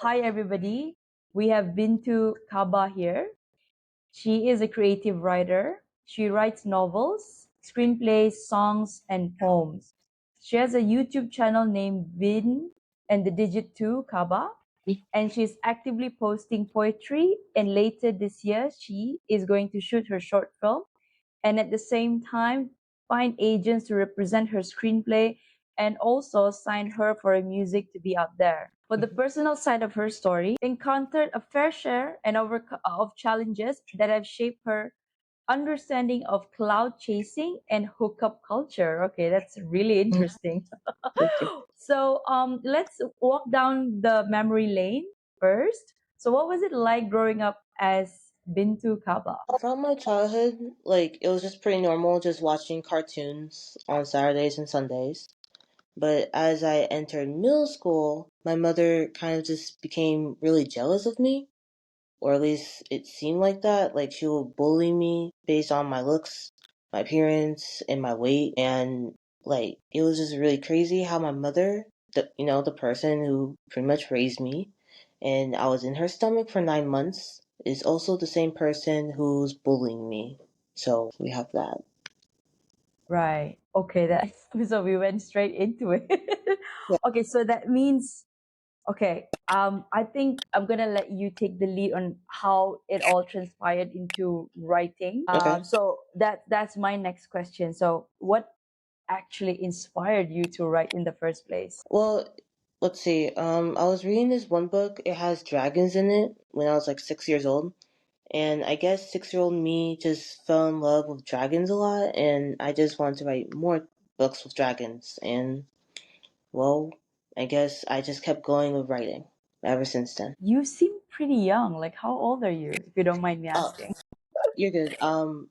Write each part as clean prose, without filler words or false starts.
Hi, everybody. We have Bintou Kaba here. She is a creative writer. She writes novels, screenplays, songs, and poems. She has a YouTube channel named Bin and the Digit 2 Kaba, and she's actively posting poetry. And later this year, she is going to shoot her short film and at the same time find agents to represent her screenplay and also sign her for her music to be out there. For the personal side of her story, encountered a fair share and of challenges that have shaped her understanding of cloud chasing and hookup culture. Okay, that's really interesting. Okay. Let's walk down the memory lane first. So what was it like growing up as Bintu Kaba? From my childhood, it was just pretty normal just watching cartoons on Saturdays and Sundays. But as I entered middle school, my mother kind of just became really jealous of me, or at least it seemed like that. Like she would bully me based on my looks, my appearance, and my weight. And it was just really crazy how my mother, the person who pretty much raised me, and I was in her stomach for 9 months, is also the same person who's bullying me. So we have that. Right. Okay, that so we went straight into it. Yeah. Okay, so that means okay, I think I'm gonna let you take the lead on how it all transpired into writing. Okay. That's my next question. So what actually inspired you to write in the first place? Well, let's see. I was reading this one book. It has dragons in it when I was like 6 years old. And I guess 6 year old me just fell in love with dragons a lot, and I just wanted to write more books with dragons. And, well, I guess I just kept going with writing ever since then. You seem pretty young. Like how old are you, if you don't mind me Oh, asking? you're good.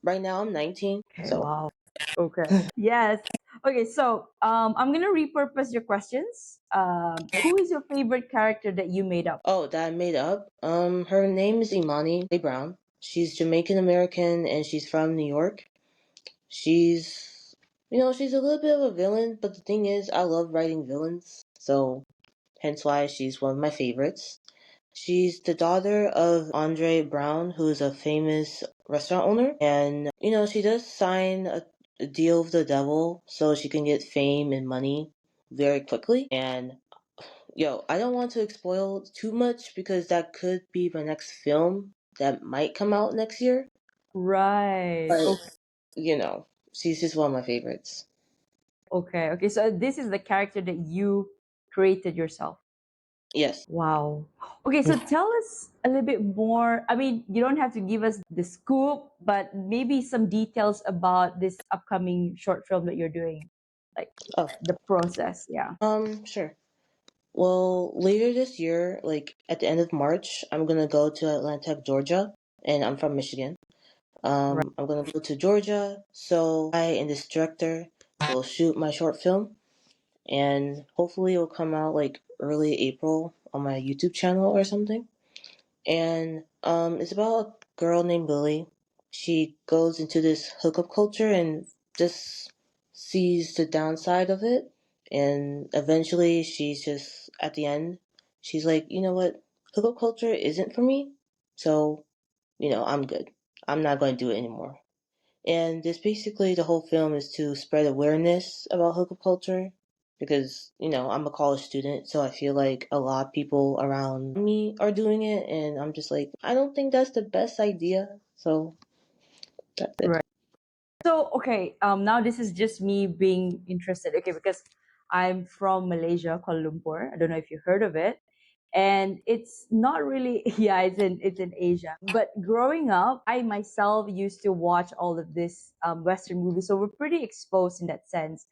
Right now I'm 19, Okay, so. wow. Okay. Yes. Okay, so I'm gonna repurpose your questions. Who is your favorite character that you made up? Oh, that I made up. Her name is Imani Brown. She's Jamaican-American and she's from New York. She's a little bit of a villain, but the thing is, I love writing villains, so hence why she's one of my favorites. She's the daughter of Andre Brown, who is a famous restaurant owner, and she does sign a deal with the devil so she can get fame and money very quickly. And I don't want to spoil too much because that could be my next film that might come out next year. Right. But Okay. she's just one of my favorites. Okay. Okay. So this is the character that you created yourself. Yes. Wow. Okay. So tell us a little bit more. I mean, you don't have to give us the scoop, but maybe some details about this upcoming short film that you're doing, like Oh, the process. Yeah. sure. Well, later this year, like at the end of March, I'm gonna go to Atlanta, Georgia, and I'm from Michigan. Right. I'm gonna go to Georgia, so I and this director will shoot my short film, and hopefully it'll come out like early April on my YouTube channel or something. And it's about a girl named Lily. She goes into this hookup culture and just sees the downside of it. And eventually, she's just at the end, she's like, you know what, hookup culture isn't for me. So, I'm good. I'm not going to do it anymore. And this basically the whole film is to spread awareness about hookup culture because, I'm a college student, so I feel like a lot of people around me are doing it and I'm just like, I don't think that's the best idea. So that's it. Right. So okay, now this is just me being interested. Okay, because I'm from Malaysia, Kuala Lumpur. I don't know if you heard of it, and it's not really yeah, it's in Asia. But growing up, I myself used to watch all of this Western movies, so we're pretty exposed in that sense.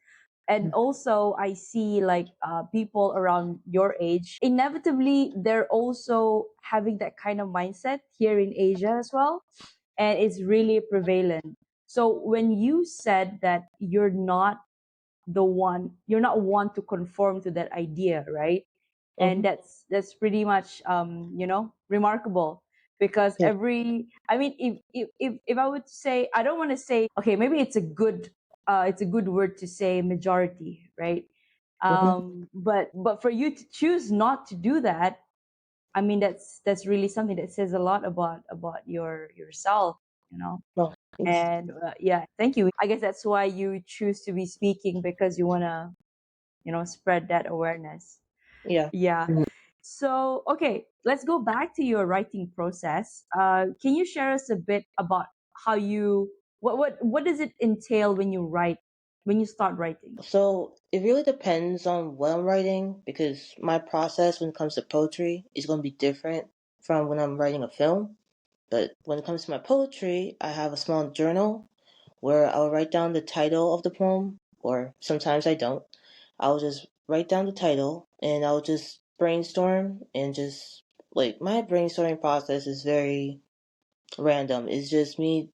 And also, I see like people around your age. Inevitably, they're also having that kind of mindset here in Asia as well, and it's really prevalent. So when you said that you're not one to conform to that idea, right? And Mm-hmm. that's pretty much remarkable because Yeah. I mean, if I would say, I don't want to say, okay, maybe it's a good word to say majority, right? Mm-hmm. But for you to choose not to do that, I mean, that's really something that says a lot about yourself, you know. Well, thanks. And yeah, thank you. I guess that's why you choose to be speaking, because you want to, spread that awareness. Yeah. Yeah. So, okay, let's go back to your writing process. Can you share us a bit about how you, what does it entail when you write, when you start writing? So it really depends on what I'm writing because my process when it comes to poetry is going to be different from when I'm writing a film. But when it comes to my poetry, I have a small journal where I'll write down the title of the poem, or sometimes I don't. I'll just write down the title and I'll just brainstorm and just like my brainstorming process is very random. It's just me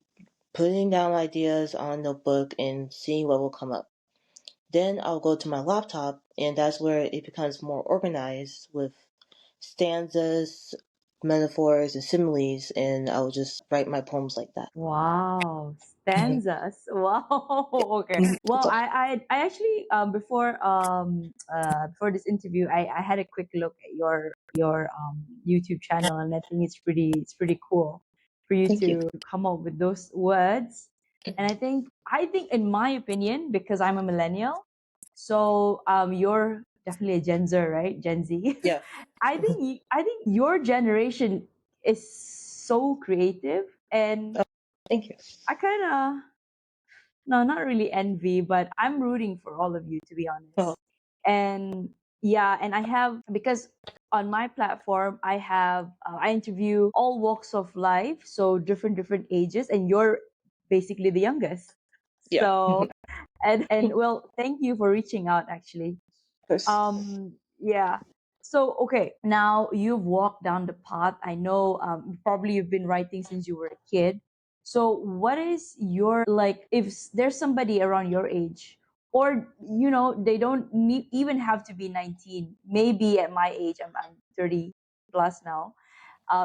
putting down ideas on a notebook and seeing what will come up. Then I'll go to my laptop, and that's where it becomes more organized with stanzas, metaphors, and similes, and I'll just write my poems like that. Wow, stanzas. Wow. Okay. Well, So, I actually before this interview, I had a quick look at your YouTube channel, and I think it's pretty cool for you thank you. to come up with those words. And I think in my opinion, because I'm a millennial, so you're definitely a Gen Z, right? Gen Z. Yeah. I think your generation is so creative, and Oh, thank you. I kind of, no, not really envy, but I'm rooting for all of you, to be Oh, honest. And yeah, and I have, because on my platform I interview all walks of life, so different ages, and you're basically the youngest. yeah. So, Of and well, thank you for reaching out, actually. course. Yeah. So, okay, now you've walked down the path. I know, probably you've been writing since you were a kid. So, what is your, like, if there's somebody around your age, or, they don't even have to be 19, maybe at my age, I'm 30 plus now.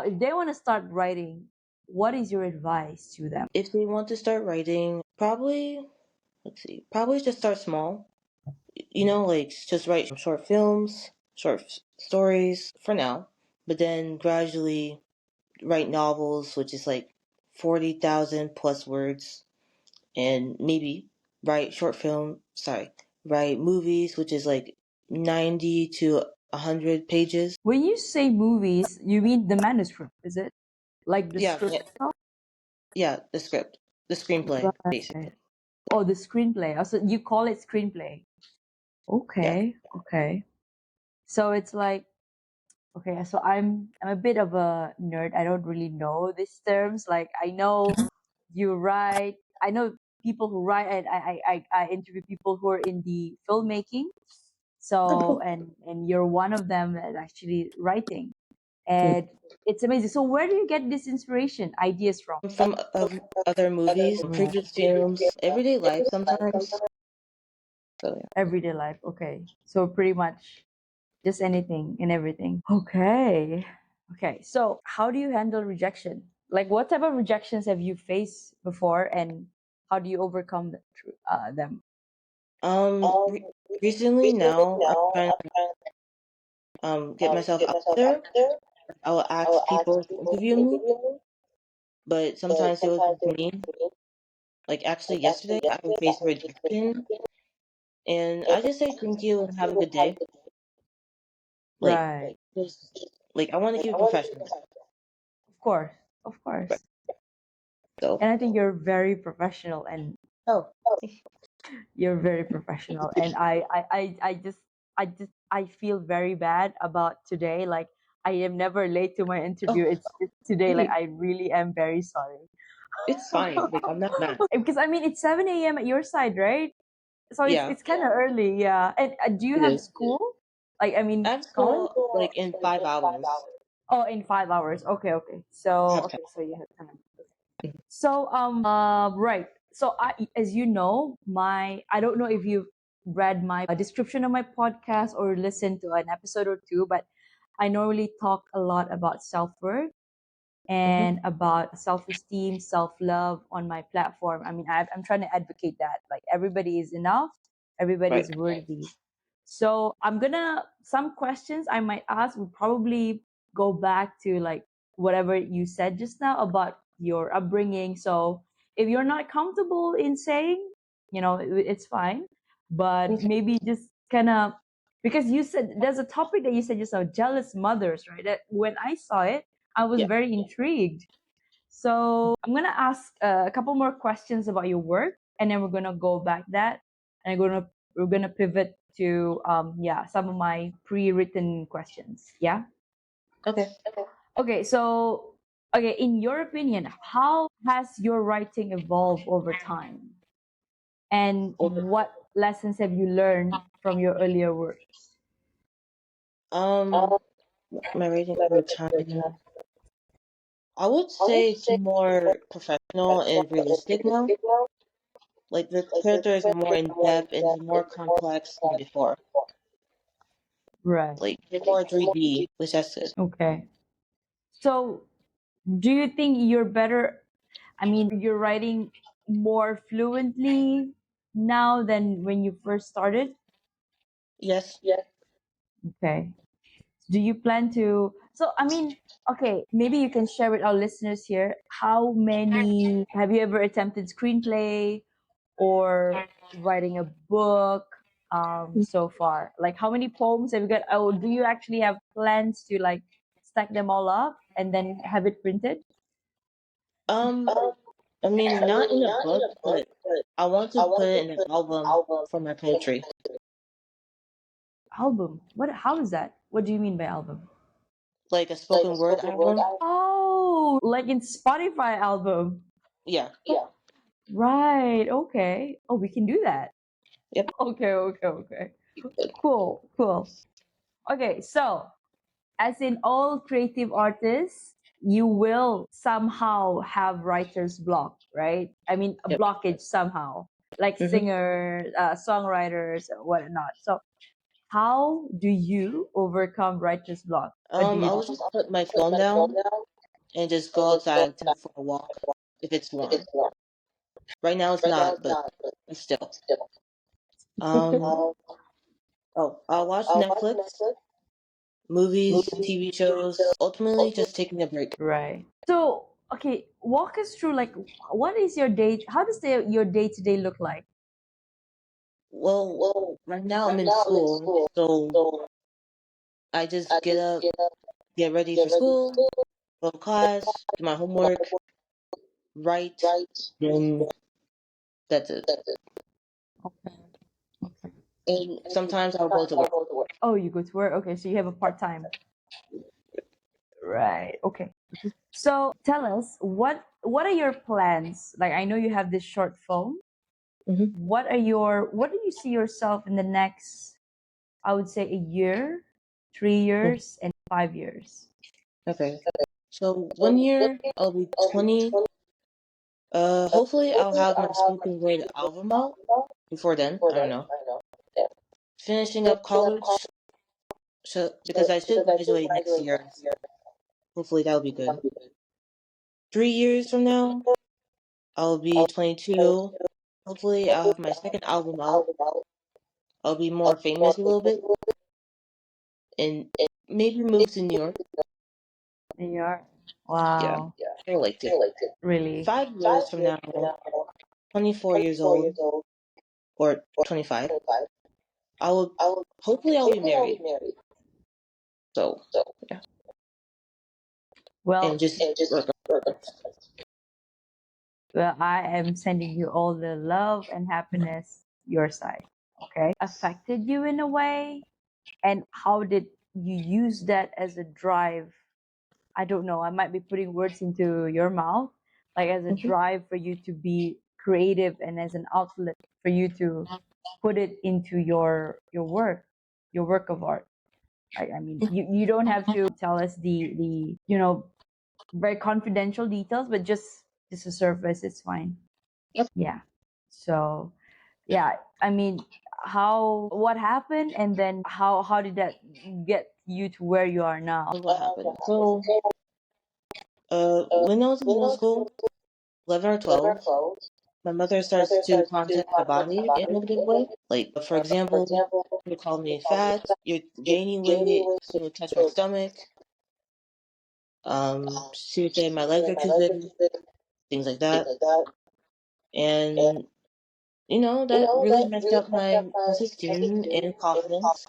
If they want to start writing, what is your advice to them? If they want to start writing, probably, let's see, probably just start small. Like just write short films, stories for now, but then gradually write novels, which is like 40,000 plus words, and maybe write movies, which is like 90 to 100 pages. When you say movies, you mean the manuscript, is it? Like the Yeah, script yeah, itself? yeah, the screenplay, Right. basically. Oh, the screenplay. Also, you call it screenplay. Yeah. Okay, okay. So it's like, okay, so I'm a bit of a nerd. I don't really know these terms. Like, I know you write. I know people who write, and I interview people who are in the filmmaking. Oh, So, cool. and you're one of them that actually writing, and it's amazing. So where do you get this inspiration, ideas from? From other movies, previous films, everyday life sometimes. So yeah. Everyday life. Okay. So pretty much just anything and everything. Okay. Okay. So how do you handle rejection? Like, what type of rejections have you faced before, and how do you overcome them? Re- Recently now I'm trying to get myself out there. I will ask people to interview me, but sometimes they would be mean. Like actually yesterday I faced rejection, and I just say thank you and have a good day. Like Right. just like I want to keep it professional. Of course. Of Right. course. So And I think you're very professional, and oh you're very professional. And I feel very bad about today. Like, I am never late to my interview. oh It's just today. Like, hey, I really am very sorry. it's fine. Like I'm not mad. Because I mean, it's 7 a.m. at your side, right? So it's Yeah, it's kind of early, yeah. And do you it have is. school? Like, I I mean, have college? school like in 5 hours. Oh, in 5 hours. Okay, okay. I So have time. okay, so you have time. So right. So as you know, I don't know if you've read my description of my podcast or listened to an episode or two, but I normally talk a lot about self-worth Mm-hmm. and about self-esteem, self-love on my platform. I mean, I'm trying to advocate that, like, everybody is enough, everybody Right. is worthy. So some questions I might ask would probably go back to like whatever you said just now about your upbringing. So if you're not comfortable in saying, it's fine, but maybe just kind of, because you said there's a topic that you said just now, jealous mothers, right? That when I saw it, I was Yeah. very intrigued. So I'm gonna ask a couple more questions about your work, and then we're gonna go back that, and we're gonna pivot to some of my pre-written questions. Yeah. Okay. Okay. So okay, in your opinion, how has your writing evolved over time, and Over. what lessons have you learned from your earlier works? Um, my rating over time, I would say it's more professional and realistic now. Like the characters are more in depth and they're more complex than before. Right. Like they're more 3D, which that's good. Okay. So do you think you're better? I mean, you're writing more fluently now than when you first started? Yes. Okay. Do you plan to? So, I mean, okay, maybe you can share with our listeners here how many have you ever attempted screenplay or writing a book so far? Like, how many poems have you got? Oh, do you actually have plans to like stack them all up and then have it printed? Um, I mean, not in a book, but I want to put it in an album for my poetry, Album? What? How is that? What do you mean by album? like a spoken word album. Oh, like in Spotify album. Yeah. Right. Okay. Oh, we can do that. Yep. Okay. Okay. Okay. Cool. Cool. Okay. So, as in all creative artists, you will somehow have writer's block, right? I mean, a Yep. blockage somehow, like Mm-hmm. singers, songwriters, whatnot. So, how do you overcome writer's block? What do you I do? would just put my phone down and just go outside to for a walk if it's warm. Right now it's not, but still. Um, oh, I'll watch Netflix, movies, TV shows. Ultimately, just taking a break. Right. So, okay, walk us through like what is your day? How does your day to day look like? Well, right now I'm in school, so I just get up, get ready for school, go to class, do my homework, write, then that's it. Okay. Okay. And sometimes I'll go to work. Oh, you go to work. Okay, so you have a part time. Right. Okay. So tell us what are your plans? Like I know you have this short film. Hmm. What do you see yourself in the next, I would say, a year, 3 years, and 5 years? Okay. So 1 year I'll be 20. Hopefully I'll have my spoken word album out before then. I don't know. Finishing up college, so because I should graduate next year. Hopefully that'll be good. 3 years from now, I'll be 22. Hopefully I'll have my second album out. I'll be more famous a little bit and maybe move to New York. New York. Yeah, Wow. I like it. Really? 5 years from now, 24 years old or 25, I will hopefully I'll be married. So yeah, and Well, just work. well, I am sending you all the love and happiness your side. Okay. Affected you in a way? And how did you use that as a drive? I don't know. I might be putting words into your mouth, like as a Mhm. drive for you to be creative and as an outlet for you to put it into your work of art. I mean, you don't have to tell us the very confidential details, but just the surface, it's fine. Yep. Yeah. So yeah, I mean, what happened, and then how did that get you to where you are now? What happened? So when I was in middle school, 11 or 12, my mother starts to comment my body in a negative way. Like, for example, she would call me fat, you're gaining weight, she would touch my stomach. She would say my legs are too big, things like that. And, that really messed up my self-esteem and confidence.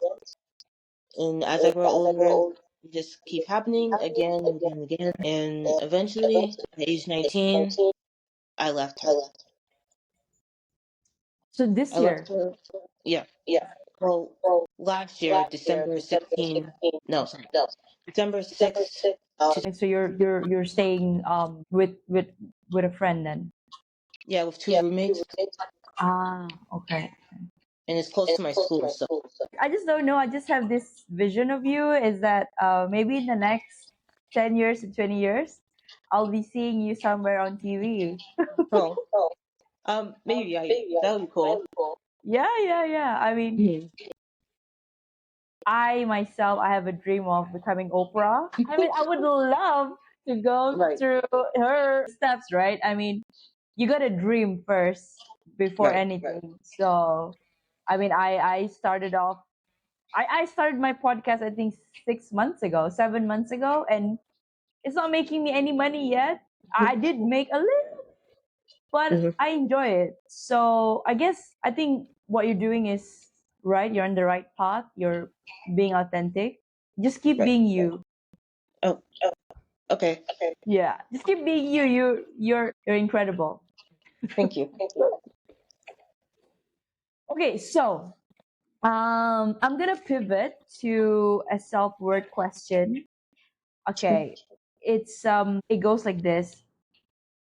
And as I grow older, it just keep happening again and again and again. And eventually, at age 19, I left her. So this I left year. her, yeah. Well, last year, December 16, no, sorry, December 6th to, So you're staying with a friend then. yeah, with two roommates, Ah, okay. and it's close to my school, so. I just don't know. I just have this vision of you is that maybe in the next 10 years to 20 years, I'll be seeing you somewhere on TV. Oh, maybe that would be cool. Yeah, yeah, yeah. I mean, Mhm. I myself, I have a dream of becoming Oprah. I mean, I would love to go Right, through her steps, right? I mean, you got to dream first before right. anything. So, I mean, I started off, I started my podcast, I think 6 months ago, 7 months ago, and it's not making me any money yet. I did make a little, but Hmm. I enjoy it. So I guess I think what you're doing is right. You're on the right path. You're being authentic. Just keep Right. being you. Oh, okay. Yeah, just keep being you. You're incredible. Thank you. Okay, so I'm gonna pivot to a self-worth question. Sure. Okay, it goes like this.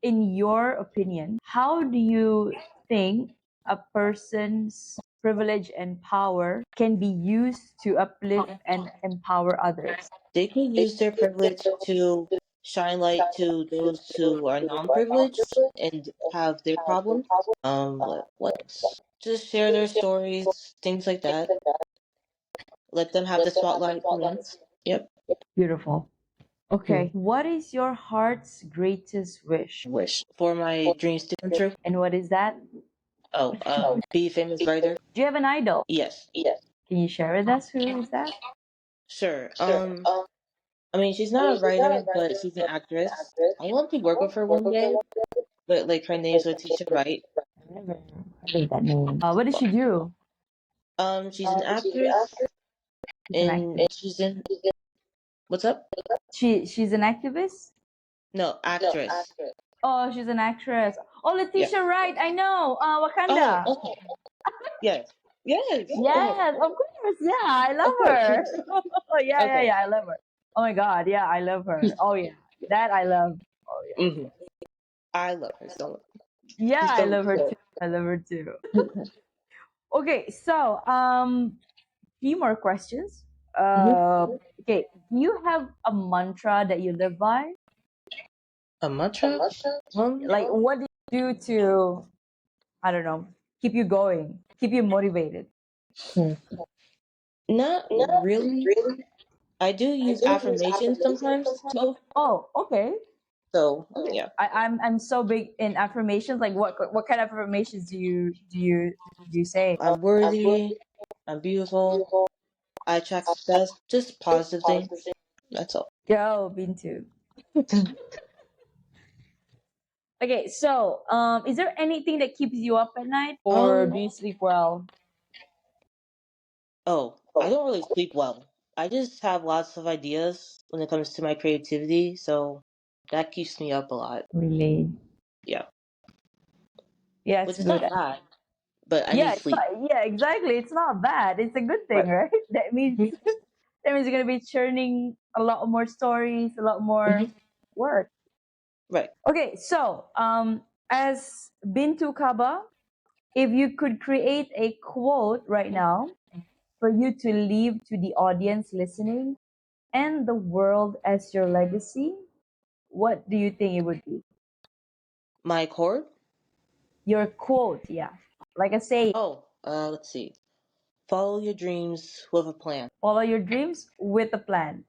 In your opinion, how do you think a person's privilege and power can be used to uplift and empower others? They can use their privilege to shine light to those who are non-privileged and have their problems. What else? Just share their stories, things like that. Let them have the spotlight for once. Yep. Beautiful. Hmm. Okay, what is your heart's greatest wish? Wish for my dreams to come true. And what is that? Oh, be a famous writer. Do you have an idol? Yes, Can you share with us who is that? sure. I mean, she's not a writer, but she's an actress. I want to work with her one day, but like her name's Letitia Wright. I've never heard of that name. What does she do? She's an actress, She's an and activist. she's in. What's up? She's an activist. No, actress. Oh, she's an actress. Oh, Yeah. Letitia Wright. I know. Oh, Wakanda. okay. Yes. Yes. Oh, Yes, of course. Yeah, I of love course. her. Oh, yeah, yeah, Okay. yeah. I love her. Oh my God. Yeah, I love her. Oh yeah, that I love. Oh yeah. Hmm. I love her so much. Yeah, She's I so love her good. too. I love her too. Okay, so few more questions. Hmm. Okay, do you have a mantra that you live by? A mantra? Like, what do you do to, I don't know, keep you going, keep you motivated? Hmm. Not really. I do use affirmations sometimes, though. Oh, okay. So yeah, I'm so big in affirmations. Like, what kind of affirmations do you say? I'm worthy. I'm beautiful. I attract success. Just positive things. That's all. Go, Bintou. Okay, so is there anything that keeps you up at night, or do Um. you sleep well? Oh, I don't really sleep well. I just have lots of ideas when it comes to my creativity, so that keeps me up a lot. Really? Yeah, Yeah, it's which is good. not bad, but I need Yeah, it's sleep. not, yeah, exactly. It's not bad. It's a good thing, Right. right? That means Mhm. you're gonna be churning a lot more stories, a lot more Mhm. work. Right. Okay, so as Bintou Kaba, if you could create a quote right now for you to leave to the audience listening and the world as your legacy, what do you think it would be? My chord. Your quote, yeah. Like I say, Oh, let's see. Follow your dreams with a plan. follow your dreams with a plan.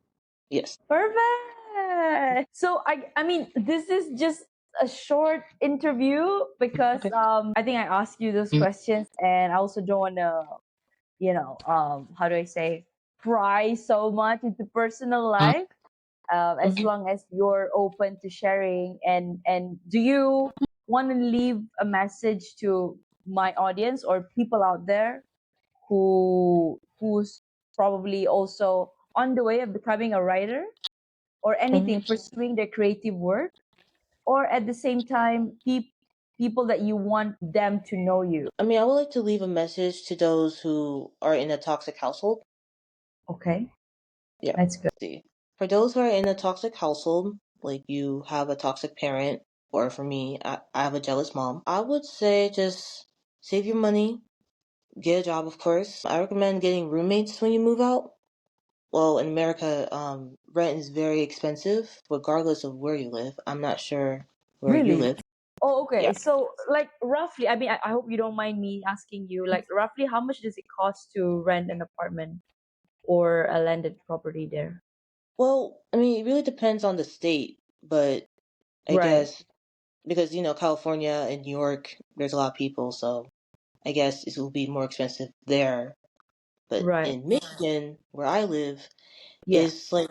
Yes. Perfect. So I mean this is just a short interview because Okay. I think I asked you those questions and I also don't want to how do I say pry so much into personal life. as Mhm. long as you're open to sharing. And do you want to leave a message to my audience or people out there who's probably also on the way of becoming a writer or anything, Mhm. pursuing their creative work, or at the same time, people that you want them to know you? I mean, I would like to leave a message to those who are in a toxic household. Okay, Yeah. that's good. See, for those who are in a toxic household, like you have a toxic parent, or for me, I have a jealous mom, I would say just save your money, get a job, of course. I recommend getting roommates when you move out. Well, in America, rent is very expensive, regardless of where you live. I'm not sure where you Really? live. Oh, okay. Yeah. So, like, roughly, I mean, I hope you don't mind me asking you, like, roughly, how much does it cost to rent an apartment or a landed property there? Well, I mean, it really depends on the state, but I Right, guess because, California and New York, there's a lot of people, so I guess it will be more expensive there. But right. in Michigan, where I live, Yeah, it's like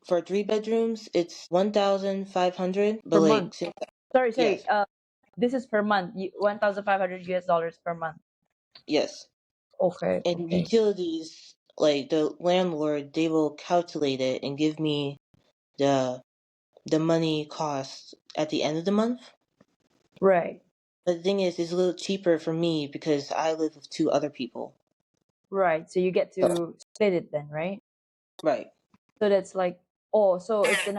for 3 bedrooms, it's 1,500. But per month. like, Sorry, sorry. yes, This is per month. 1,500 US dollars per month. yes. Okay, And okay. utilities, like the landlord, they will calculate it and give me the the money cost at the end of the month. Right, But the thing is, it's a little cheaper for me because I live with two other people. right. So you get So, to split it then, right? right. So that's like, oh, so it's an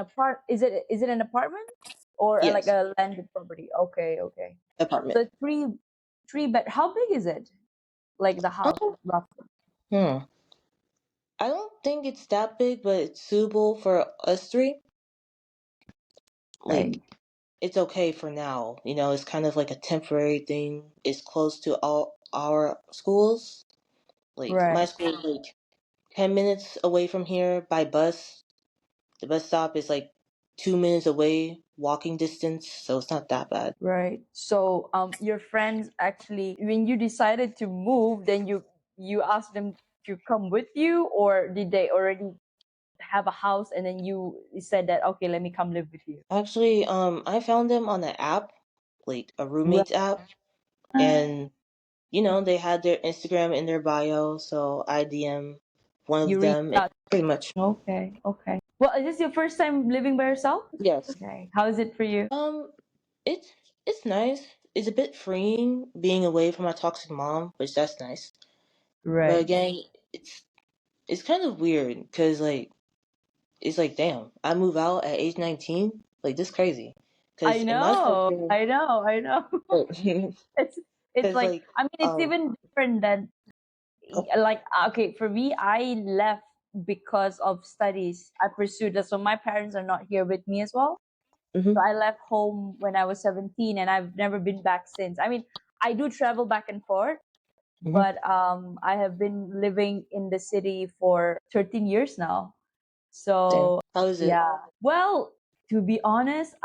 is it an apartment or like Yes. a landed property? Okay, okay. Apartment. So three bed. How big is it? Like the house, Um, roughly. hmm. I don't think it's that big, but it's suitable for us three. Like, Right, it's okay for now. It's kind of like a temporary thing. It's close to all our schools. Like, my right, school is like 10 minutes away from here by bus. The bus stop is like 2 minutes away, walking distance, so it's not that bad. right. So your friends actually, when you decided to move, then you asked them to come with you, or did they already have a house and then you said that okay, let me come live with you? Actually, I found them on an app, like a Right. roommates app, and they had their Instagram in their bio, so I DM one of You reached them, and out. pretty much, Okay, okay. Well, is this your first time living by yourself? yes. Okay. How is it for you? It's it's nice. It's a bit freeing being away from my toxic mom, which that's nice. But Right. again, it's kind of weird because like it's like damn, I move out at age 19, like this crazy. I Because in my know. culture, I know. I know. it's it's because like, like I mean, it's even different than oh, like, okay, for me, I left because of studies I pursued. So my parents are not here with me as well. So hmm I left home when I was 17 and I've never been back since. I mean, I do travel back and forth, hmm but I have been living in the city for 13 years now. damn, So how is it? yeah. Well, to be honest,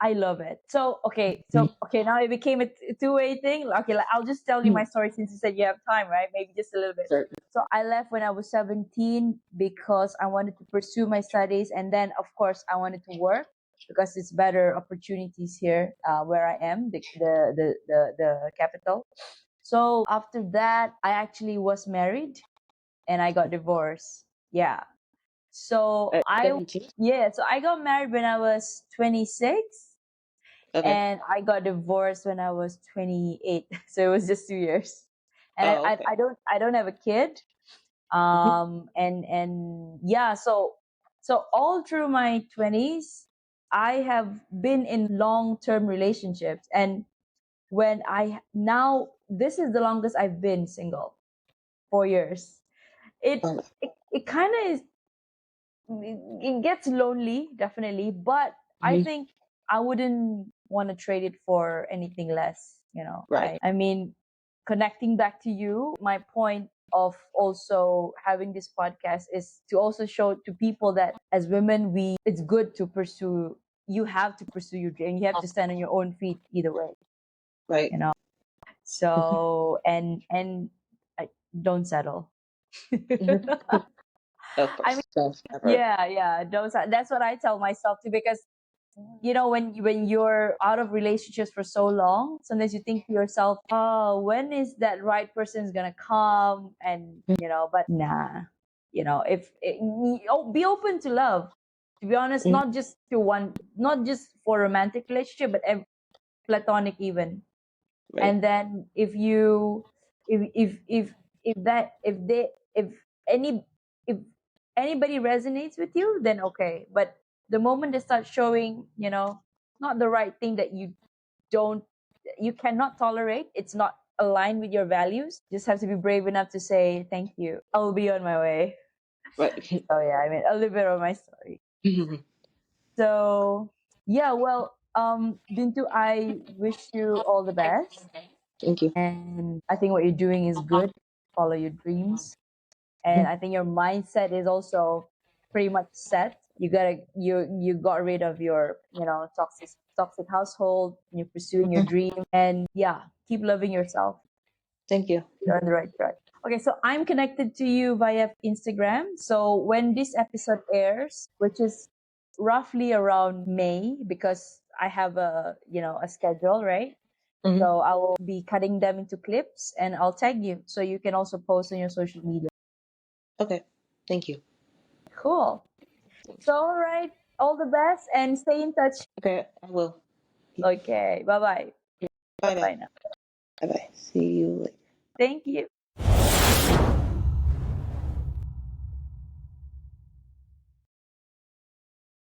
I love it. So okay, now it became a two-way thing. Okay, like, I'll just tell you Hmm. my story since you said you have time, right? Maybe just a little bit. Certain. So I left when I was 17 because I wanted to pursue my studies, and then of course I wanted to work because it's better opportunities here where I am, the capital. So after that, I actually was married and I got divorced. Yeah. So At 17? I got married when I was 26 Okay. and I got divorced when I was 28. So it was just 2 years. And Oh, okay. I don't have a kid. hmm And yeah, so all through my 20s, I have been in long-term relationships. And when I now this is the longest I've been single, 4 years. Oh, It kind of is, it gets lonely, definitely, but I mhm. think I wouldn't want to trade it for anything less. Right. I mean, connecting back to you, my point of also having this podcast is to also show to people that as women, it's good to pursue. You have to pursue your dream. You have to stand on your own feet either way. Right. You know. So and don't settle. Mhm. Of I mean, course. Best ever. yeah, that's what I tell myself too, because when you're out of relationships for so long, sometimes you think to yourself, oh, when is that right person's gonna come? And but nah, if be open to love, to be honest, Mm, not just for romantic relationship, but platonic even. right. And then if you if that if any if anybody resonates with you, then okay. But the moment they start showing not the right thing, that don't you cannot tolerate, it's not aligned with your values, just have to be brave enough to say thank you, I'll be on my way. Right. So yeah, I mean, a little bit of my story. So yeah, well, Bintu, I wish you all the best. Thank you. And I think what you're doing is good. Follow your dreams. And I think your mindset is also pretty much set. You got rid of your, toxic household, and you're pursuing your dream. And yeah, keep loving yourself. Thank you. You're on the right track. Okay, so I'm connected to you via Instagram. So when this episode airs, which is roughly around May, because I have a schedule, right? Hmm. So I will be cutting them into clips, and I'll tag you so you can also post on your social media. Okay. Thank you. Cool. So, all right. All the best and stay in touch. Okay, I will. Okay. Bye bye. Bye Bye bye. bye now. Bye bye. See you later. Thank you.